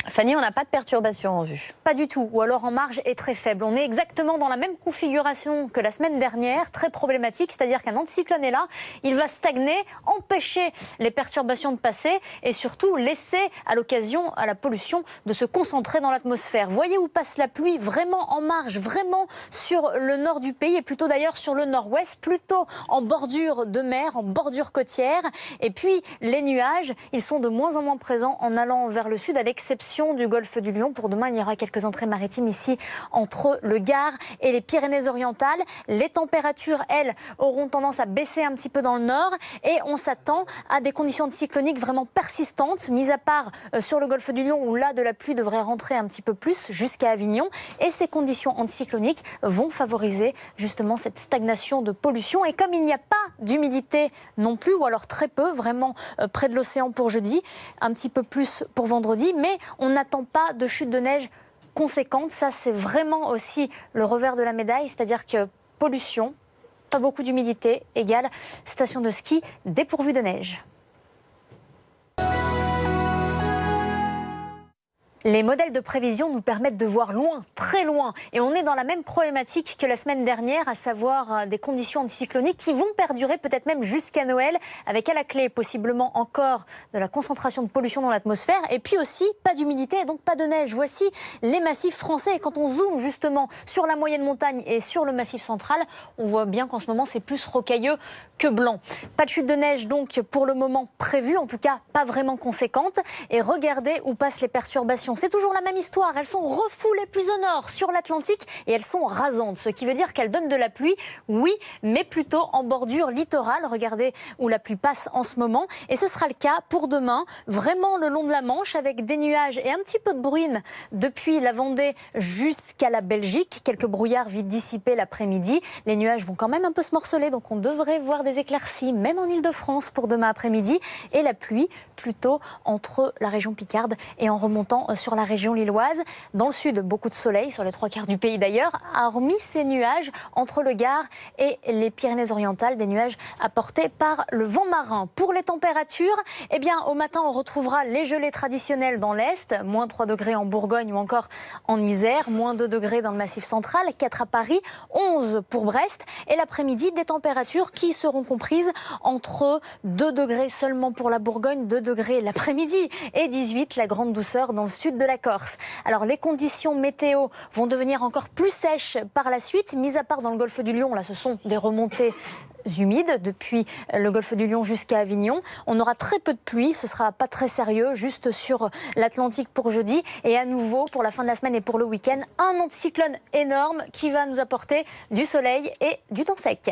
Fanny, on n'a pas de perturbation en vue. Pas du tout, ou alors en marge est très faible. On est exactement dans la même configuration que la semaine dernière, très problématique, c'est-à-dire qu'un anticyclone est là, il va stagner, empêcher les perturbations de passer et surtout laisser à l'occasion à la pollution de se concentrer dans l'atmosphère. Voyez où passe la pluie, vraiment en marge, vraiment sur le nord du pays et plutôt d'ailleurs sur le nord-ouest, plutôt en bordure de mer, en bordure côtière. Et puis les nuages, ils sont de moins en moins présents en allant vers le sud, à l'exception du golfe du Lion. Pour demain, il y aura quelques entrées maritimes ici entre le Gard et les Pyrénées-Orientales. Les températures, elles, auront tendance à baisser un petit peu dans le nord et on s'attend à des conditions anticycloniques vraiment persistantes, mis à part sur le golfe du Lion où là, de la pluie devrait rentrer un petit peu plus jusqu'à Avignon. Et ces conditions anticycloniques vont favoriser justement cette stagnation de pollution. Et comme il n'y a pas d'humidité non plus, ou alors très peu, vraiment près de l'océan pour jeudi, un petit peu plus pour vendredi, mais on n'attend pas de chute de neige conséquente. Ça, c'est vraiment aussi le revers de la médaille, c'est-à-dire que pollution, pas beaucoup d'humidité, égale station de ski dépourvue de neige. Les modèles de prévision nous permettent de voir loin, très loin. Et on est dans la même problématique que la semaine dernière, à savoir des conditions anticycloniques qui vont perdurer peut-être même jusqu'à Noël, avec à la clé possiblement encore de la concentration de pollution dans l'atmosphère. Et puis aussi, pas d'humidité et donc pas de neige. Voici les massifs français. Et quand on zoome justement sur la moyenne montagne et sur le massif central, on voit bien qu'en ce moment, c'est plus rocailleux que blanc. Pas de chute de neige donc pour le moment prévue, en tout cas pas vraiment conséquente. Et regardez où passent les perturbations. C'est toujours la même histoire, elles sont refoulées plus au nord, sur l'Atlantique, et elles sont rasantes, ce qui veut dire qu'elles donnent de la pluie, oui, mais plutôt en bordure littorale. Regardez où la pluie passe en ce moment, et ce sera le cas pour demain, vraiment le long de la Manche, avec des nuages et un petit peu de bruine depuis la Vendée jusqu'à la Belgique, quelques brouillards vite dissipés l'après-midi. Les nuages vont quand même un peu se morceler, donc on devrait voir des éclaircies, même en Île-de-France pour demain après-midi, et la pluie plutôt entre la région Picarde et en remontant sur la région lilloise. Dans le sud, beaucoup de soleil, sur les 3/4 du pays d'ailleurs, hormis ces nuages entre le Gard et les Pyrénées-Orientales, des nuages apportés par le vent marin. Pour les températures, eh bien, au matin, on retrouvera les gelées traditionnelles dans l'Est, moins 3 degrés en Bourgogne ou encore en Isère, moins 2 degrés dans le Massif central, 4 à Paris, 11 pour Brest. Et l'après-midi, des températures qui seront comprises entre 2 degrés seulement pour la Bourgogne, 2 degrés l'après-midi et 18, la grande douceur dans le sud de la Corse. Alors les conditions météo vont devenir encore plus sèches par la suite, mis à part dans le golfe du Lion, là ce sont des remontées humides depuis le golfe du Lion jusqu'à Avignon. On aura très peu de pluie, ce sera pas très sérieux, juste sur l'Atlantique pour jeudi. Et à nouveau, pour la fin de la semaine et pour le week-end, un anticyclone énorme qui va nous apporter du soleil et du temps sec.